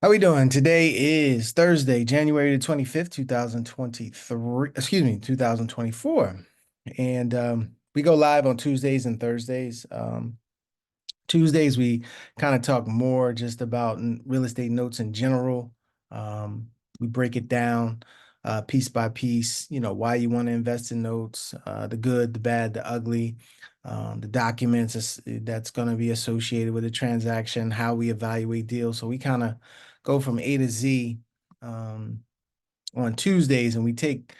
How we doing? Today is Thursday, January the 25th, 2023, excuse me, 2024. And we go live on Tuesdays and Thursdays. Tuesdays, we kind of talk more just about real estate notes in general. We break it down piece by piece, why you want to invest in notes, the good, the bad, the ugly, the documents that's going to be associated with a transaction, how we evaluate deals. So we kind of go from A to Z um, on Tuesdays, and we take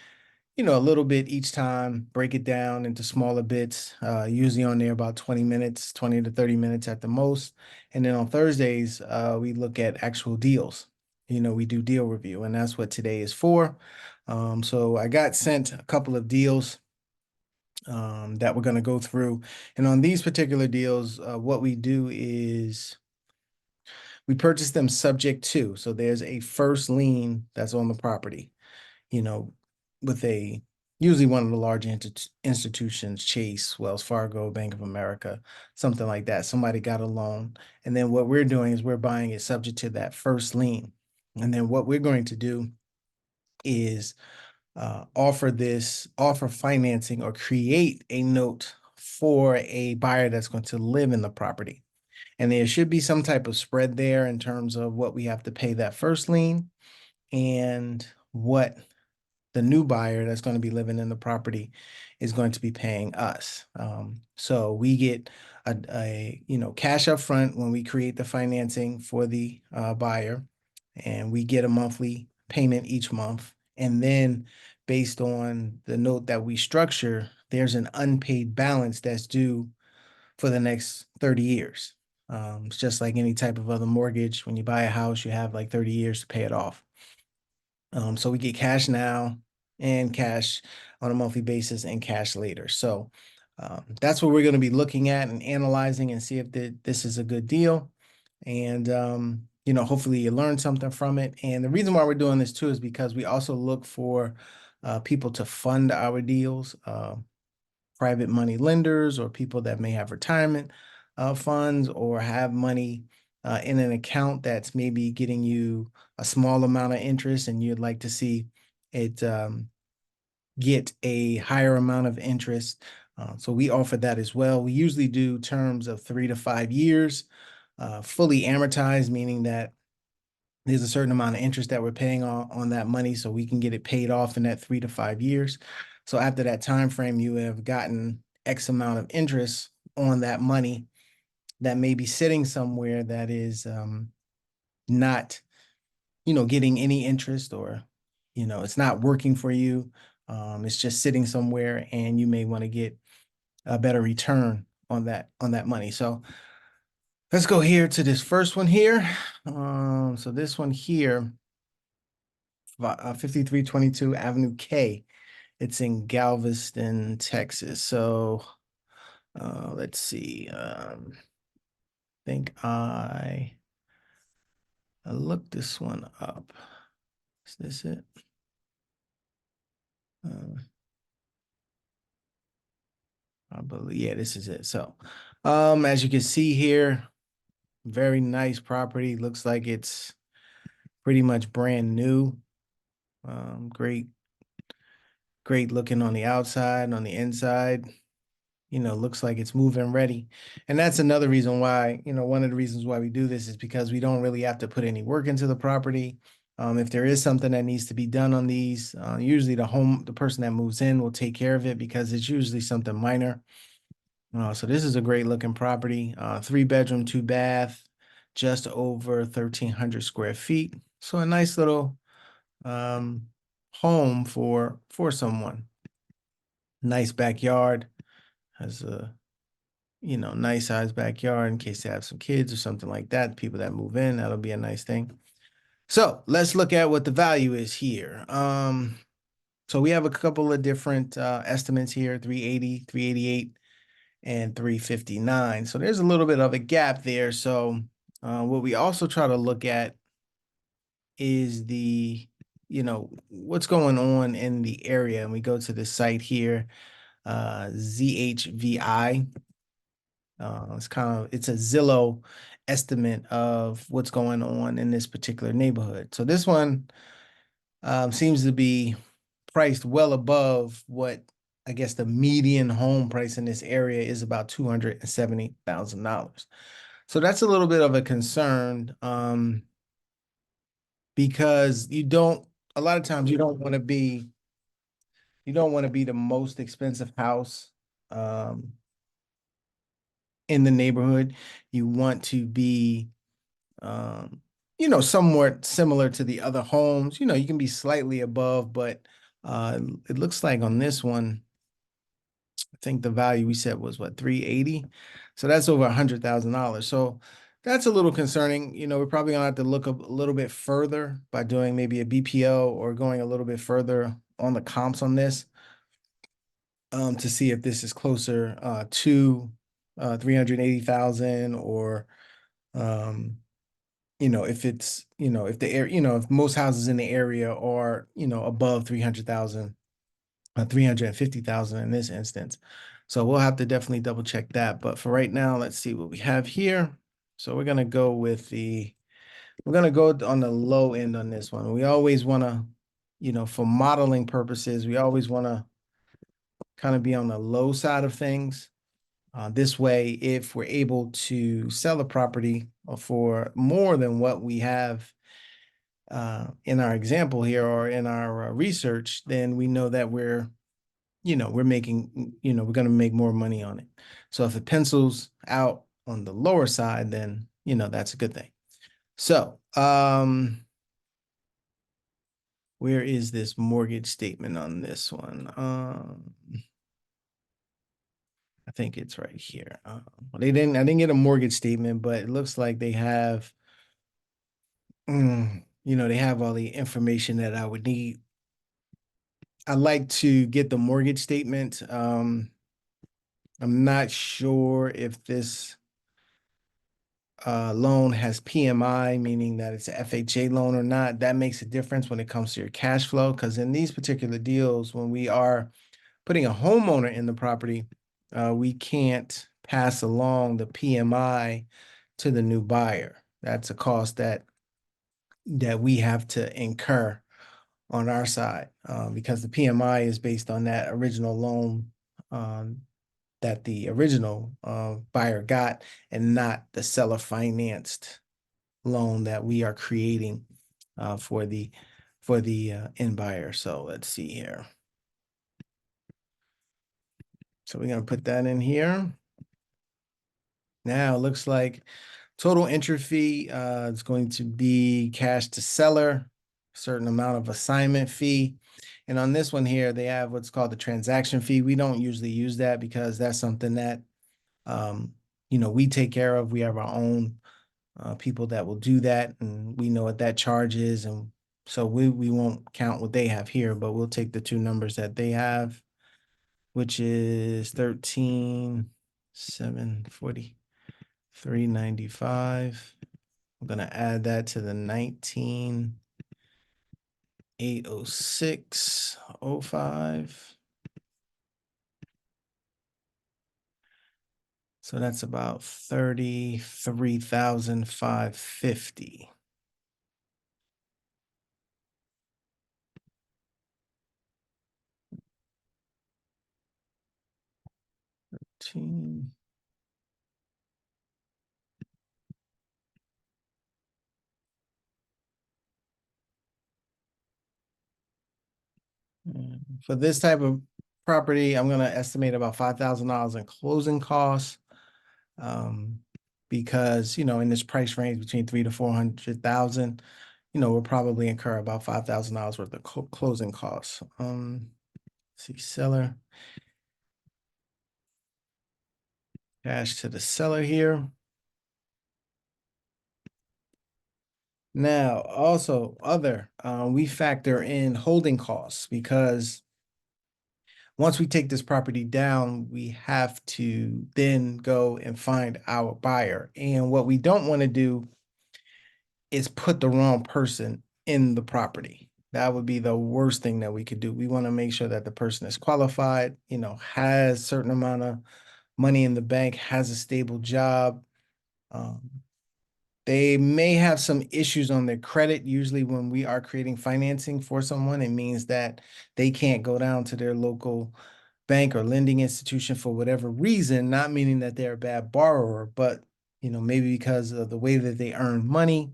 a little bit each time, break it down into smaller bits, usually on there about 20 minutes, 20 to 30 minutes at the most. And then on Thursdays, we look at actual deals. We do deal review, and that's what today is for. So I got sent a couple of deals that we're going to go through. And on these particular deals, what we do is we purchase them subject to. So there's a first lien that's on the property, you know, with a usually one of the large institutions, Chase, Wells Fargo, Bank of America, something like that. Somebody got a loan. And then what we're doing is we're buying it subject to that first lien. And then what we're going to do is offer financing or create a note for a buyer that's going to live in the property. And there should be some type of spread there in terms of what we have to pay that first lien and what the new buyer that's going to be living in the property is going to be paying us. So we get a cash up front when we create the financing for the buyer, and we get a monthly payment each month. And then based on the note that we structure, there's an unpaid balance that's due for the next 30 years. It's just like any type of other mortgage. When you buy a house, you have like 30 years to pay it off. So we get cash now and cash on a monthly basis and cash later. So that's what we're going to be looking at and analyzing and see if this is a good deal. And, hopefully you learn something from it. And the reason why we're doing this too is because we also look for people to fund our deals, private money lenders or people that may have retirement funds or have money in an account that's maybe getting you a small amount of interest and you'd like to see it get a higher amount of interest. So we offer that as well. We usually do terms of 3 to 5 years, fully amortized, meaning that there's a certain amount of interest that we're paying on that money so we can get it paid off in that 3 to 5 years. So after that time frame, you have gotten X amount of interest on that money that may be sitting somewhere that is not, getting any interest, or, it's not working for you. It's just sitting somewhere and you may want to get a better return on that money. So let's go here to this first one here. So this one here, 5322 Avenue K. It's in Galveston, Texas. So let's see. Think I looked this one up. Is this it? Uh, I believe, yeah, this is it. So, as you can see here, very nice property. Looks like it's pretty much brand new. Great, great looking on the outside, on the inside. Looks like it's move-in ready. And that's another reason why, one of the reasons why we do this is because we don't really have to put any work into the property. If there is something that needs to be done on these, usually the person that moves in will take care of it because it's usually something minor. So this is a great looking property, 3 bedroom, 2 bath, just over 1,300 square feet. So a nice little um, home for someone. Nice backyard, has a nice sized backyard in case they have some kids or something like that. People that move in, that'll be a nice thing. So let's look at what the value is here. So we have a couple of different estimates here, 380, 388, and 359. So there's a little bit of a gap there. So what we also try to look at is what's going on in the area. And we go to the site here, ZHVI. It's a Zillow estimate of what's going on in this particular neighborhood. So this one seems to be priced well above what I guess the median home price in this area is, about $270,000. So that's a little bit of a concern, because a lot of times you don't want to be the most expensive house um, in the neighborhood. You want to be, um, somewhat similar to the other homes. You can be slightly above, but it looks like on this one, I think the value we said was what, 380. So that's over $100,000. So that's a little concerning. We're probably gonna have to look up a little bit further by doing maybe a BPO or going a little bit further on the comps on this, to see if this is closer to 380,000, or um, if it's, if the air, if most houses in the area are, above 300,000, 350,000 in this instance. So we'll have to definitely double check that. But for right now, let's see what we have here. So we're gonna go on the low end on this one. We always want to, for modeling purposes, we always want to kind of be on the low side of things. This way, if we're able to sell a property for more than what we have in our example here or in our research, then we know that we're making, we're going to make more money on it. So if it pencils out on the lower side, then, that's a good thing. So, where is this mortgage statement on this one? I think it's right here. Well, I didn't get a mortgage statement, but it looks like they have, they have all the information that I would need. I'd like to get the mortgage statement. I'm not sure if this loan has PMI, meaning that it's a FHA loan or not. That makes a difference when it comes to your cash flow, because in these particular deals, when we are putting a homeowner in the property, we can't pass along the PMI to the new buyer. That's a cost that we have to incur on our side, because the PMI is based on that original loan that the original buyer got, and not the seller financed loan that we are creating for the end buyer. So let's see here. So we're gonna put that in here. Now it looks like total entry fee is going to be cash to seller, certain amount of assignment fee. And on this one here, they have what's called the transaction fee. We don't usually use that because that's something that we take care of. We have our own people that will do that, and we know what that charge is. And so we won't count what they have here, but we'll take the two numbers that they have, which is 13,743.95. I'm gonna add that to the 19,806.05. So that's about 33,550. For this type of property, I'm gonna estimate about $5,000 in closing costs. Because, in this price range between 300 to 400,000, we'll probably incur about $5,000 worth of closing costs. See, seller. Cash to the seller here. Now, also we factor in holding costs, because once we take this property down, we have to then go and find our buyer. And what we don't want to do is put the wrong person in the property. That would be the worst thing that we could do. We want to make sure that the person is qualified, has certain amount of money in the bank, has a stable job. Um, they may have some issues on their credit. Usually when we are creating financing for someone, it means that they can't go down to their local bank or lending institution for whatever reason, not meaning that they're a bad borrower, but maybe because of the way that they earn money,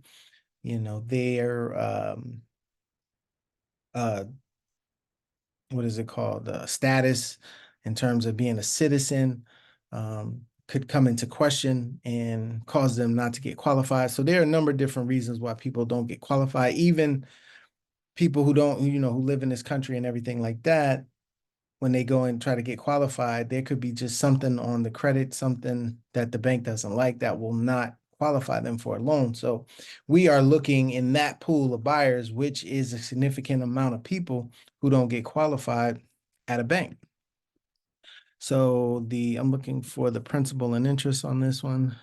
their uh what is it called? Status in terms of being a citizen could come into question and cause them not to get qualified. So there are a number of different reasons why people don't get qualified. Even people who don't, who live in this country and everything like that, when they go and try to get qualified, there could be just something on the credit, something that the bank doesn't like that will not qualify them for a loan. So we are looking in that pool of buyers, which is a significant amount of people who don't get qualified at a bank. So I'm looking for the principal and interest on this one.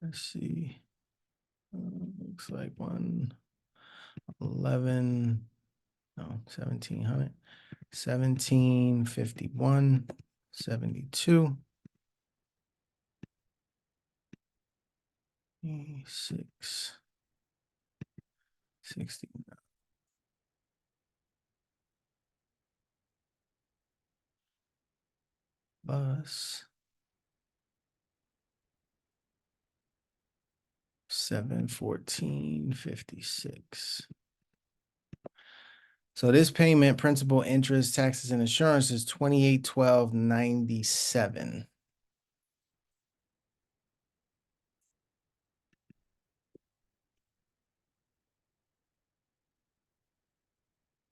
Let's see. Looks like 111, no, 1700, 1751, 72, 6, 60 plus 714.56. So this payment, principal, interest, taxes, and insurance is 2812.97.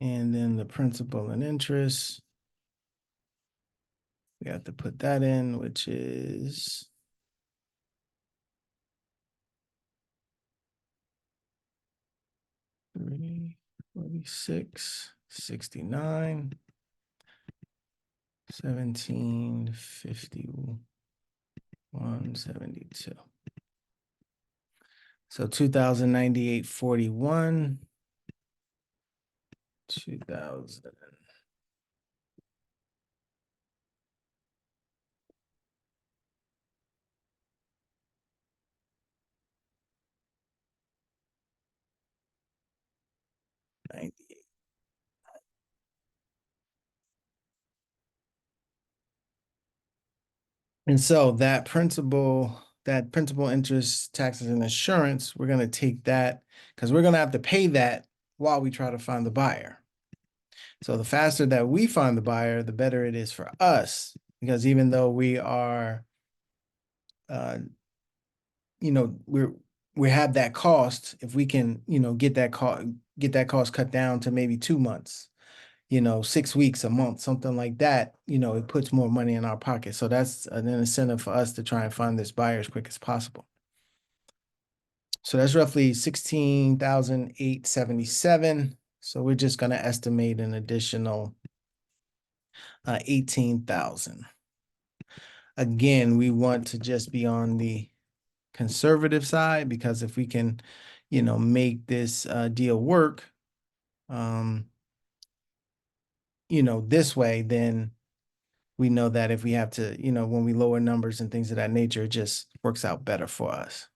And then the principal and interest, we have to put that in, which is 346.69, 1751.72. So 2098.41, 2000. And so that principal, interest, taxes, and insurance, we're going to take that because we're going to have to pay that while we try to find the buyer. So the faster that we find the buyer, the better it is for us, because even though we are, we have that cost, if we can, get that cost cut down to maybe 2 months, 6 weeks, a month, something like that, it puts more money in our pocket. So that's an incentive for us to try and find this buyer as quick as possible. So that's roughly 16,877. So we're just going to estimate an additional 18,000. Again, we want to just be on the conservative side because if we can, make this deal work, this way, then we know that if we have to, when we lower numbers and things of that nature, it just works out better for us.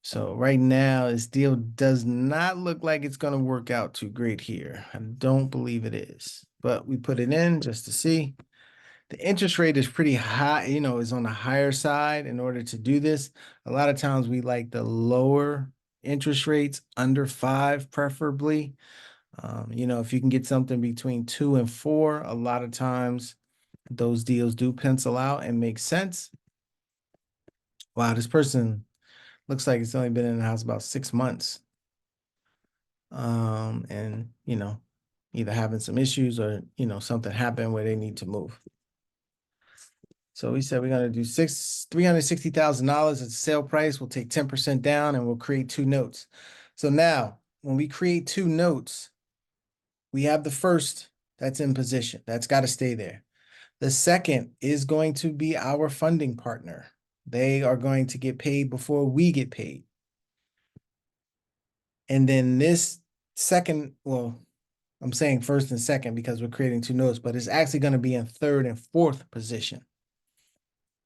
So right now, this deal does not look like it's going to work out too great here. I don't believe it is, but we put it in just to see. The interest rate is pretty high, is on the higher side in order to do this. A lot of times we like the lower interest rates, under 5 preferably. If you can get something between 2 and 4, a lot of times those deals do pencil out and make sense. Wow, this person looks like it's only been in the house about 6 months. And either having some issues or something happened where they need to move. So we said we're gonna do $360,000 as a sale price. We'll take 10% down and we'll create 2 notes. So now when we create 2 notes, we have the first that's in position. That's got to stay there. The second is going to be our funding partner. They are going to get paid before we get paid. And then this second, well, I'm saying first and second because we're creating two notes, but it's actually going to be in third and fourth position.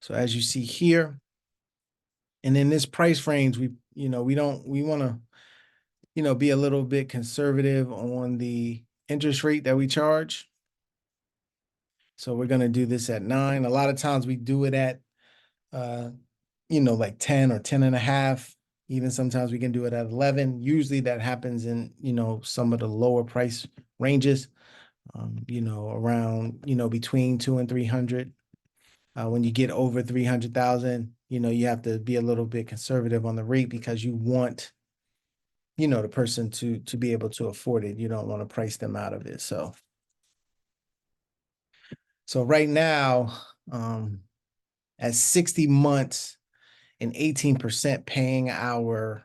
So as you see here, and in this price range, we want to, be a little bit conservative on the interest rate that we charge. So we're going to do this at 9. A lot of times we do it at, like 10 or 10 and a half. Even sometimes we can do it at 11. Usually that happens in, some of the lower price ranges, around, between 2 and 300. When you get over 300,000, you have to be a little bit conservative on the rate because you want, the person to be able to afford it. You don't want to price them out of it. So right now, at 60 months and 18% paying our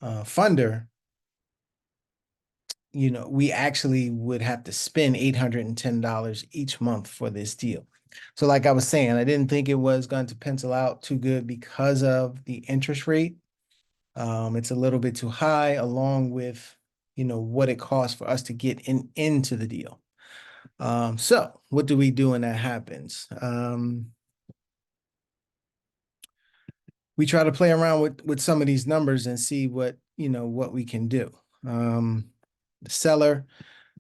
funder, we actually would have to spend $810 each month for this deal. So like I was saying, I didn't think it was going to pencil out too good because of the interest rate. It's a little bit too high along with, what it costs for us to get into the deal. So what do we do when that happens? We try to play around with some of these numbers and see what we can do. The seller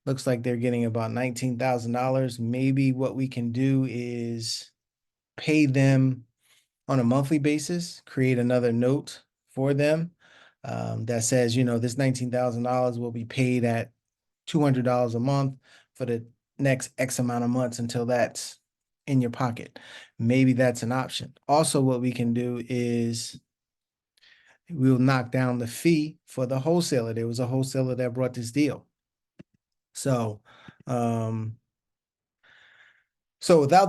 looks like they're getting about $19,000. Maybe what we can do is pay them on a monthly basis, create another note for them that says, this $19,000 will be paid at $200 a month for the next X amount of months until that's in your pocket. Maybe that's an option. Also, what we can do is we'll knock down the fee for the wholesaler. There was a wholesaler that brought this deal. So, without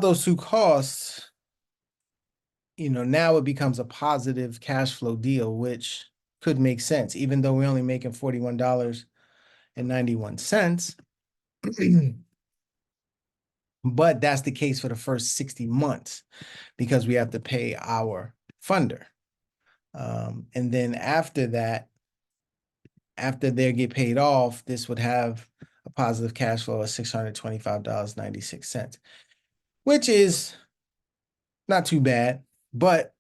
those two costs, now it becomes a positive cash flow deal, which could make sense, even though we're only making $41.91. But that's the case for the first 60 months because we have to pay our funder. And then after that, after they get paid off, this would have a positive cash flow of $625.96, which is not too bad. But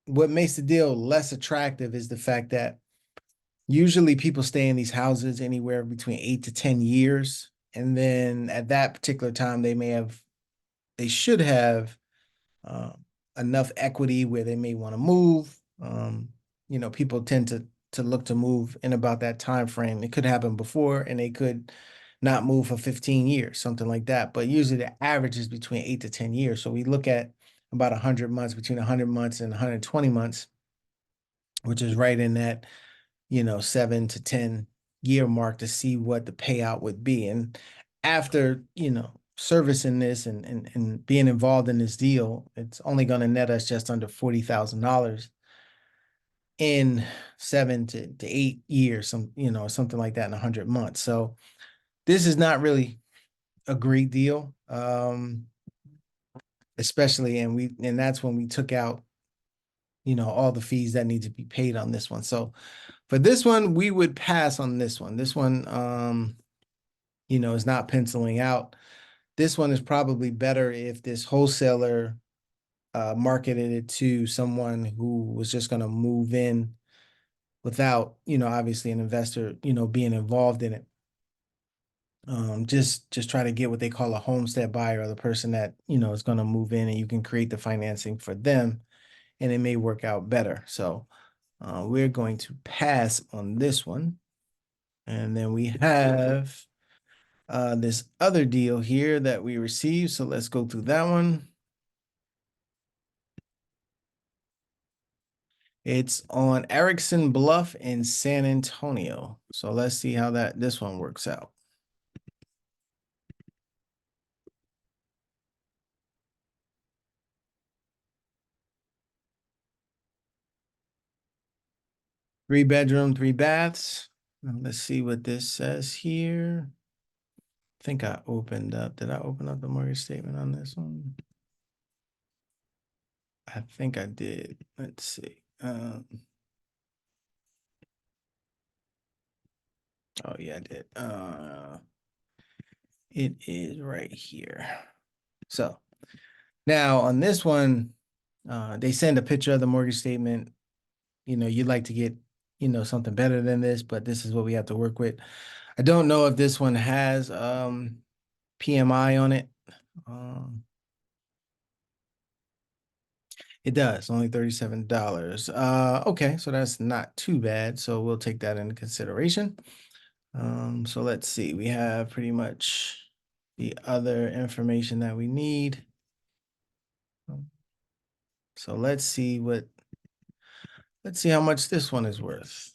what makes the deal less attractive is the fact that usually people stay in these houses anywhere between 8 to 10 years. And then at that particular time, they should have uh, enough equity where they may want to move. People tend to look to move in about that time frame. It could happen before, and they could not move for 15 years, something like that. But usually the average is between 8 to 10 years. So we look at about 100 months, between 100 months and 120 months, which is right in that 7 to 10 year mark to see what the payout would be. And after servicing this and being involved in this deal, it's only going to net us just under $40,000 in 7 to 8 years, something like that in 100 months. So this is not really a great deal, especially, and that's when we took out all the fees that need to be paid on this one. So for this one, we would pass on this one. This one, is not penciling out. This one is probably better if this wholesaler marketed it to someone who was just going to move in without, obviously an investor, being involved in it. Just try to get what they call a homestead buyer, or the person that, is going to move in, and you can create the financing for them, and it may work out better. So we're going to pass on this one. And then we have this other deal here that we received. So let's go through that one. It's on Erickson Bluff in San Antonio. So let's see how this one works out. Three bedroom, three baths. Let's see what this says here. I think I opened up. Did I open up the mortgage statement on this one? I think I did. Let's see. Oh yeah, I did. It is right here. So now on this one, they send a picture of the mortgage statement. You'd like to get, something better than this, but this is what we have to work with. I don't know if this one has PMI on it. Um, it does, only $37. Okay, so that's not too bad. So we'll take that into consideration. So let's see. We have pretty much the other information that we need. So let's see how much this one is worth.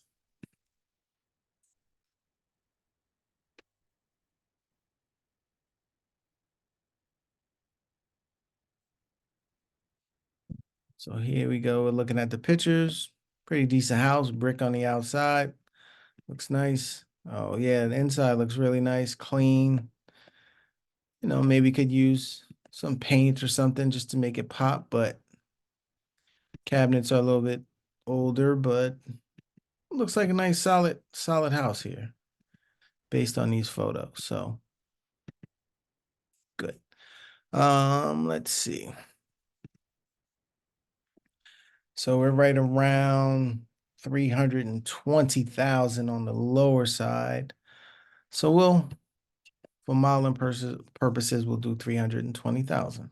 So here we go. We're looking at the pictures. Pretty decent house, brick on the outside. Looks nice. Oh yeah, the inside looks really nice, clean. Maybe could use some paint or something just to make it pop, but cabinets are a little bit older, but looks like a nice solid house here based on these photos. So good. Let's see. So we're right around 320,000 on the lower side. So for modeling purposes, we'll do 320,000.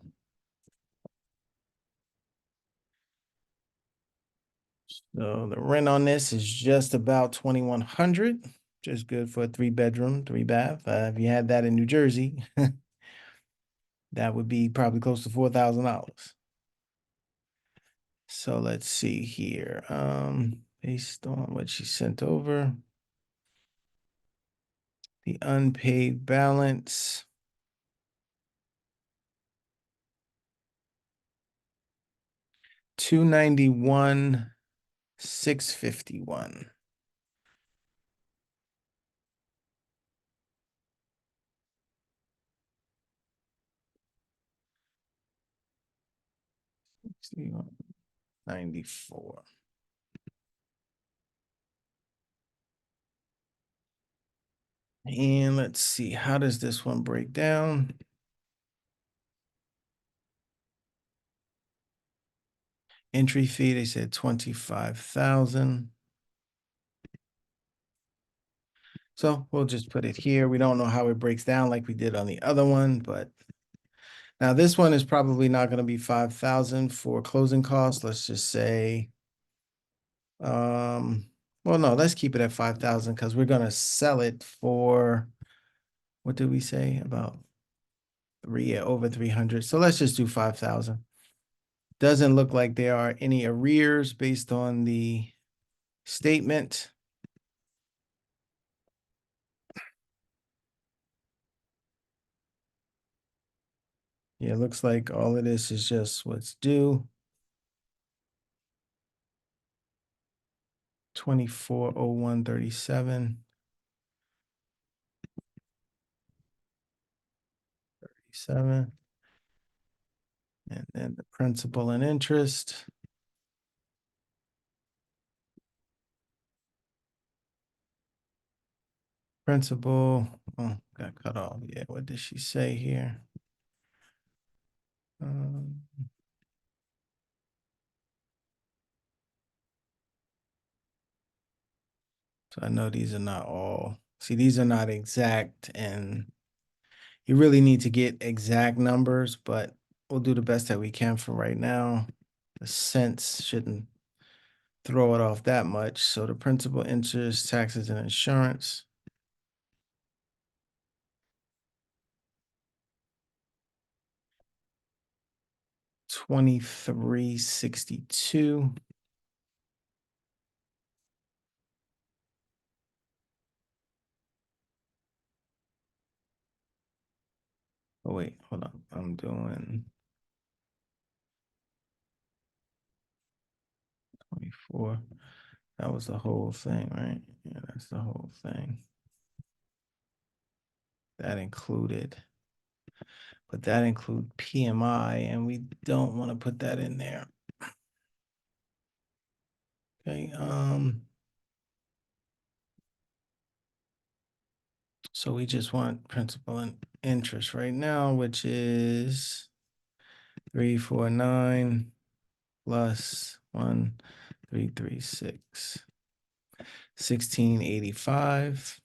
So the rent on this is just about 2,100, just good for a 3-bedroom, 3-bath. If you had that in New Jersey, that would be probably close to $4,000. So let's see here. Based on what she sent over, the unpaid balance. $291,651. See, 94. And let's see, how does this one break down? Entry fee, they said 25,000. So we'll just put it here. We don't know how it breaks down like we did on the other one, but now this one is probably not going to be 5,000 for closing costs. Let's just say, well, no, let's keep it at 5,000 because we're going to sell it for, what did we say? About over 300. So let's just do 5,000. Doesn't look like there are any arrears based on the statement. Yeah, it looks like all of this is just what's due. 240137. 37. And then the principal and interest. Principal, oh, got cut off. Yeah, what did she say here? Um, so I know these are not all, see, these are not exact, and you really need to get exact numbers, but we'll do the best that we can for right now. The cents shouldn't throw it off that much. So the principal, interest, taxes, and insurance. $23.62. Oh wait, hold on. I'm doing 24. That was the whole thing, right? Yeah, that's the whole thing. That included, but that include PMI, and we don't want to put that in there. Okay, So we just want principal and interest right now, which is 349 plus 1336, 1685.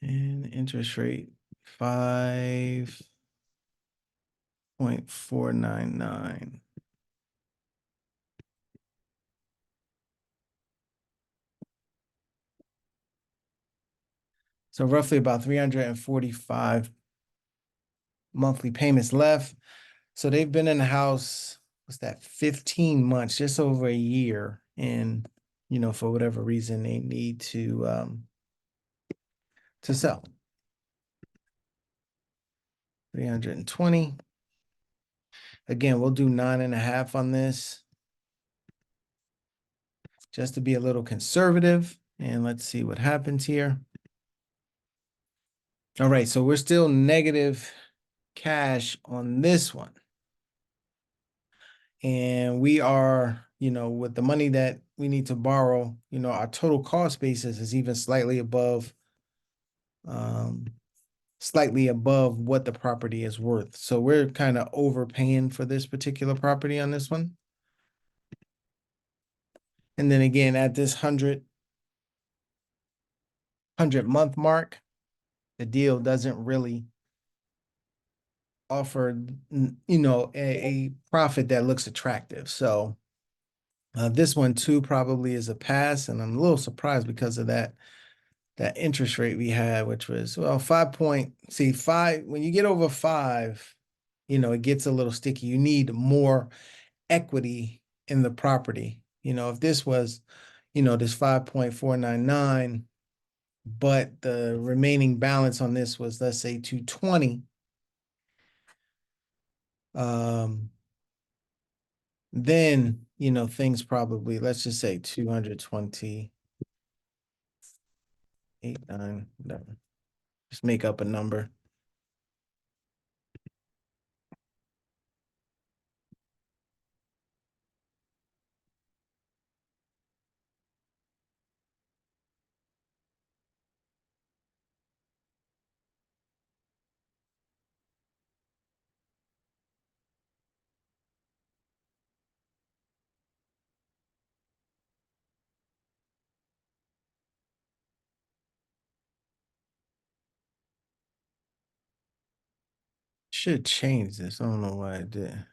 And interest rate 5.499. So roughly about 345 monthly payments left. So they've been in the house, what's that, 15 months, just over a year. And, for whatever reason, they need to sell. 320. Again, we'll do 9.5 on this just to be a little conservative. And let's see what happens here. All right, so we're still negative cash on this one. And we are, with the money that we need to borrow, our total cost basis is even slightly above what the property is worth. So we're kind of overpaying for this particular property on this one. And then again, at this 100-month mark, the deal doesn't really offer, a profit that looks attractive. So this one too probably is a pass, and I'm a little surprised because of that interest rate we had, which was, well, 5. When you get over 5, it gets a little sticky. You need more equity in the property. If this was, this 5.499, but the remaining balance on this was, let's say, 220, then, things probably, let's just say 228, 9, whatever. Just make up a number. Should change this. I don't know why I did.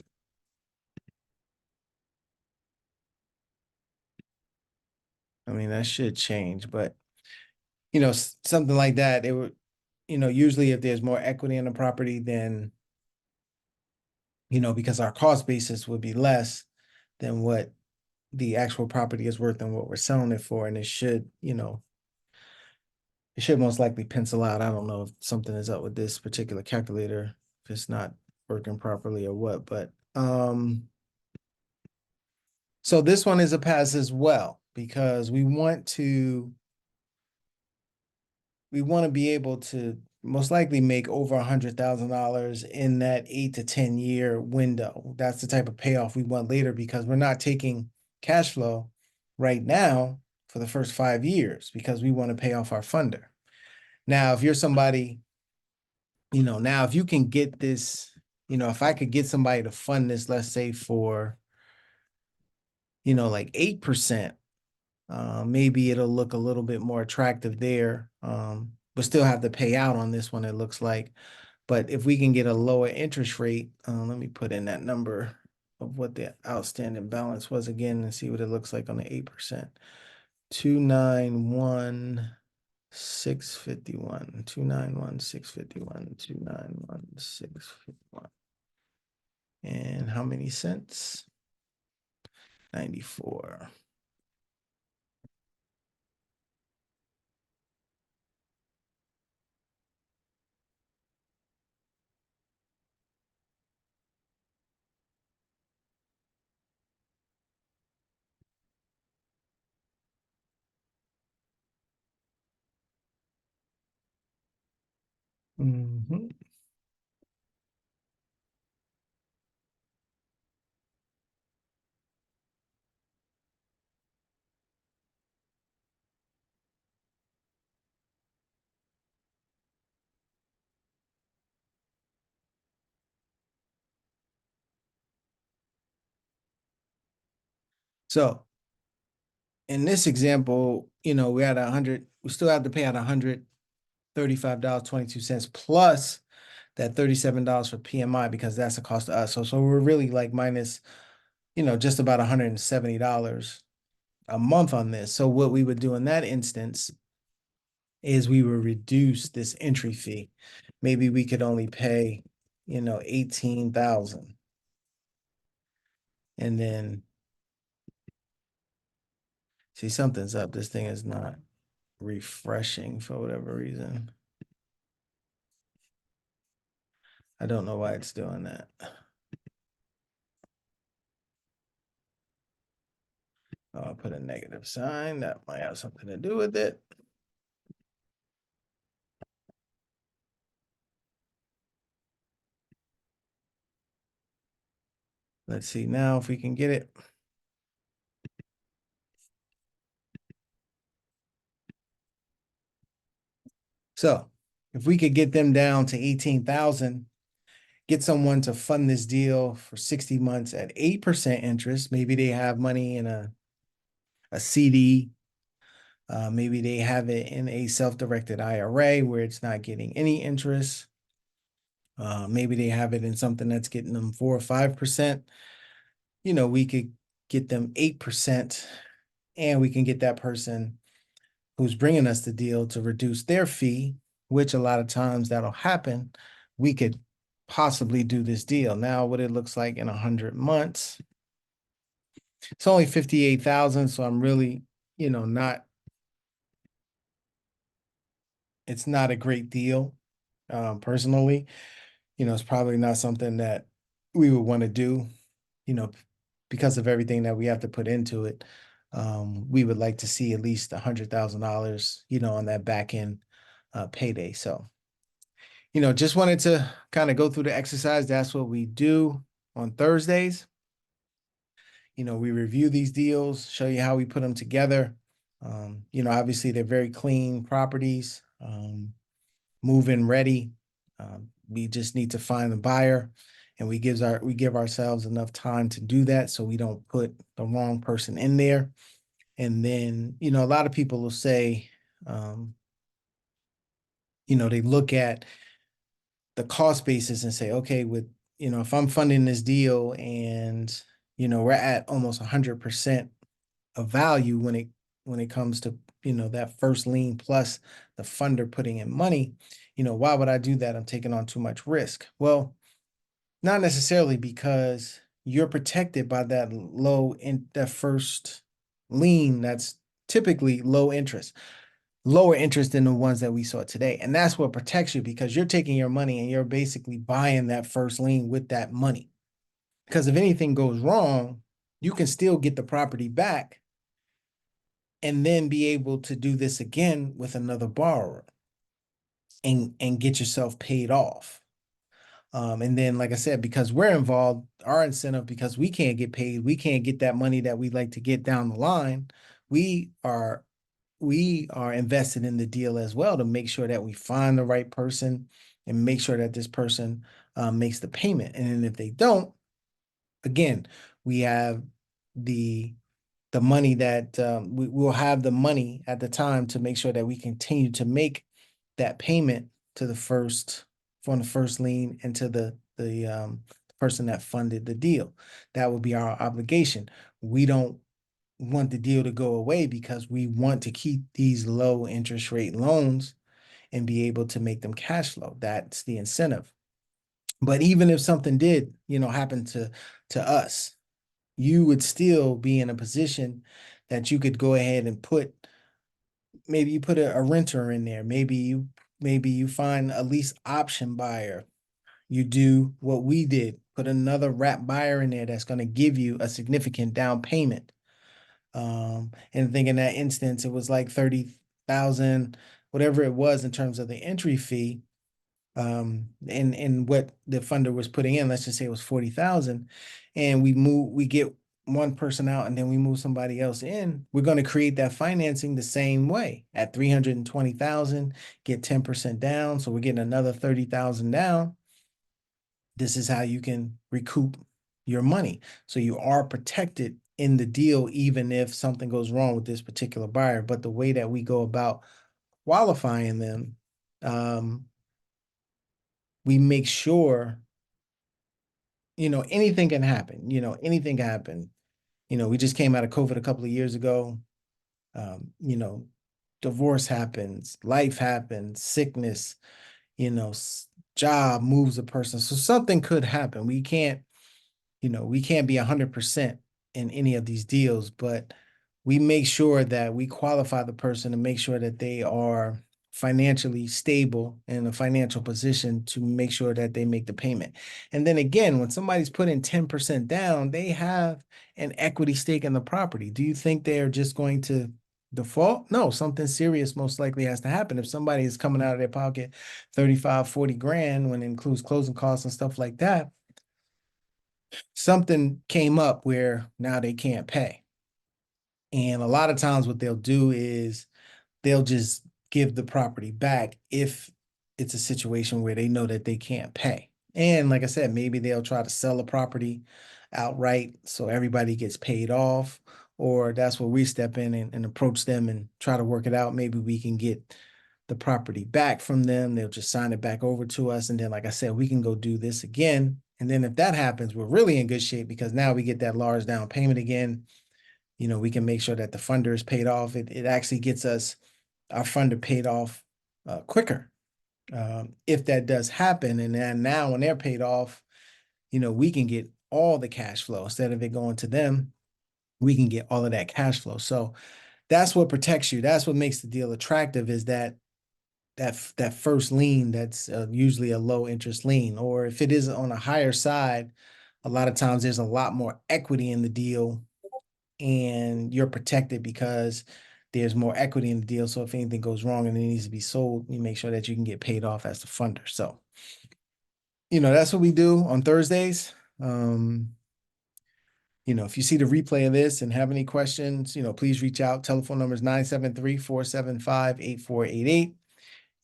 I mean, that should change, but something like that, it would, usually if there's more equity in the property, then, because our cost basis would be less than what the actual property is worth and what we're selling it for. And it should most likely pencil out. I don't know if something is up with this particular calculator, if it's not working properly or what, but, so this one is a pass as well, because we want to be able to most likely make over $100,000 in that 8 to 10 year window. That's the type of payoff we want later, because we're not taking cash flow right now for the first 5 years, because we want to pay off our funder. Now, if you're somebody, now if you can get this, if I could get somebody to fund this, let's say for, like 8%, maybe it'll look a little bit more attractive there. But still have to pay out on this one, it looks like. But if we can get a lower interest rate, let me put in that number of what the outstanding balance was again and see what it looks like on the 8%. 291,651, 291,651, 291,651. And how many cents? 94. Mm-hmm. So in this example, we had we still have to pay out $135.22 plus that $37 for PMI because that's the cost to us. So we're really like minus, just about $170 a month on this. So what we would do in that instance is we would reduce this entry fee. Maybe we could only pay, 18,000. And then see something's up. This thing is not refreshing for whatever reason. I don't know why it's doing that. I'll put a negative sign. That might have something to do with it. Let's see now if we can get it. So if we could get them down to 18,000, get someone to fund this deal for 60 months at 8% interest. Maybe they have money in a CD. Maybe they have it in a self-directed IRA where it's not getting any interest. Maybe they have it in something that's getting them 4 or 5%. We could get them 8%, and we can get that person who's bringing us the deal to reduce their fee, which a lot of times that'll happen. We could possibly do this deal. Now, what it looks like in 100 months, it's only 58,000. So I'm really, not, it's not a great deal. Personally, it's probably not something that we would want to do, you know, because of everything that we have to put into it. We would like to see at least $100,000, on that back end payday. So, just wanted to kind of go through the exercise. That's what we do on Thursdays. We review these deals, show you how we put them together. Obviously they're very clean properties, move-in ready. We just need to find the buyer, and we give ourselves enough time to do that so we don't put the wrong person in there. And then, a lot of people will say, they look at the cost basis and say, okay, if I'm funding this deal and, we're at almost 100% of value when it comes to, that first lien plus the funder putting in money, why would I do that? I'm taking on too much risk. Well, not necessarily, because you're protected by that first lien that's typically lower interest than the ones that we saw today. And that's what protects you, because you're taking your money and you're basically buying that first lien with that money. Because if anything goes wrong, you can still get the property back and then be able to do this again with another borrower and get yourself paid off. And then, like I said, because we're involved, our incentive, because we can't get paid, we can't get that money that we'd like to get down the line. We are invested in the deal as well to make sure that we find the right person and make sure that this person makes the payment. And then if they don't, again, we have the money that we will have the money at the time to make sure that we continue to make that payment to the first from the first lien and to the person that funded the deal. That will be our obligation. We don't want the deal to go away because we want to keep these low interest rate loans and be able to make them cash flow. That's the incentive. But even if something did, happen to us, you would still be in a position that you could go ahead and maybe you put a renter in there. Maybe you find a lease option buyer. You do what we did, put another wrap buyer in there that's going to give you a significant down payment. And I think in that instance, it was like 30,000, whatever it was in terms of the entry fee. And what the funder was putting in, let's just say it was 40,000, and we get one person out and then we move somebody else in. We're going to create that financing the same way at 320,000, get 10% down. So we're getting another 30,000 down. This is how you can recoup your money. So you are protected in the deal, even if something goes wrong with this particular buyer. But the way that we go about qualifying them, we make sure, anything can happen, anything can happen. We just came out of COVID a couple of years ago. Um, you know, Divorce happens, life happens, sickness, job moves a person. So something could happen. We can't be 100% in any of these deals, but we make sure that we qualify the person and make sure that they are financially stable in a financial position to make sure that they make the payment. And then again, when somebody's putting 10% down, they have an equity stake in the property. Do you think they're just going to default? No, something serious most likely has to happen. If somebody is coming out of their pocket 35, 40 grand when it includes closing costs and stuff like that, something came up where now they can't pay. And a lot of times what they'll do is they'll just give the property back if it's a situation where they know that they can't pay. And like I said, maybe they'll try to sell the property outright so everybody gets paid off. Or that's where we step in and approach them and try to work it out. Maybe we can get the property back from them. They'll just sign it back over to us. And then, like I said, we can go do this again. And then if that happens, we're really in good shape because now we get that large down payment again. We can make sure that the funder is paid off. It actually gets us our funder paid off quicker if that does happen. And then now when they're paid off, we can get all the cash flow instead of it going to them. We can get all of that cash flow. So that's what protects you. That's what makes the deal attractive is that first lien that's usually a low interest lien, or if it is on a higher side, a lot of times there's a lot more equity in the deal and you're protected because there's more equity in the deal. So if anything goes wrong and it needs to be sold, you make sure that you can get paid off as the funder. So, that's what we do on Thursdays. If you see the replay of this and have any questions, please reach out. Telephone number is 973-475-8488.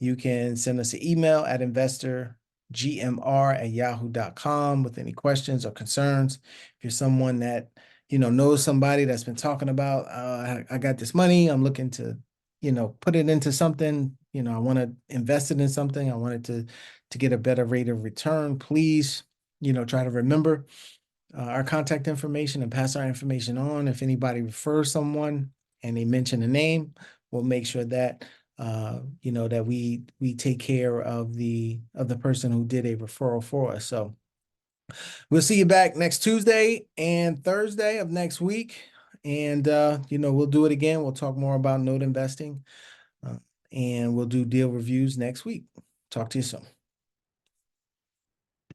You can send us an email at investorgmr@yahoo.com with any questions or concerns. If you're someone that, knows somebody that's been talking about, I got this money, I'm looking to, put it into something, I want to invest it in something, I wanted to get a better rate of return, please, try to remember our contact information and pass our information on. If anybody refers someone and they mention a name, we'll make sure that that we take care of the person who did a referral for us. So we'll see you back next Tuesday and Thursday of next week. And we'll do it again. We'll talk more about note investing. And we'll do deal reviews next week. Talk to you soon.